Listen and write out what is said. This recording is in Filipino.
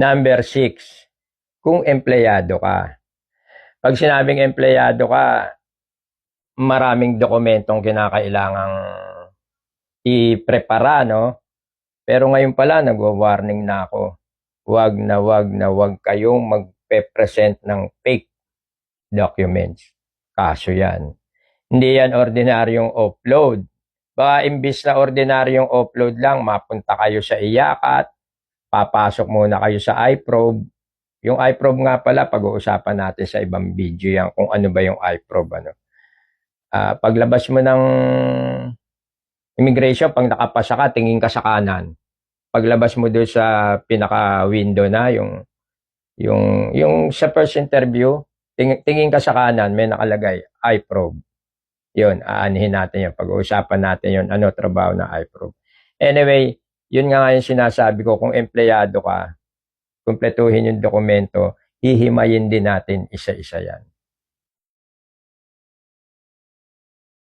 Number 6, kung empleyado ka. Pag sinabing empleyado ka, maraming dokumentong kinakailangang i-prepara, no? Pero ngayon pala, nagwa-warning na ako. Wag kayong magpe-present ng fake documents. Kaso yan. Hindi yan ordinaryong upload. Baka imbis na ordinaryong upload lang, mapunta kayo sa iyakat, papasok muna kayo sa iProbe. Yung iProbe nga pala, pag-uusapan natin sa ibang video yan kung ano ba yung iProbe. Ano. Paglabas mo ng immigration, pag nakapasa ka, tingin ka sa kanan. Paglabas mo doon sa pinaka-window na, yung sa first interview, tingin ka sa kanan, may nakalagay, iProbe. Yun, aanhin natin yun. Pag-uusapan natin yun, ano trabaho na iProbe. Anyway, yun nga yung sinasabi ko, kung empleyado ka, kumpletuhin yung dokumento, hihimayin din natin isa-isa yan.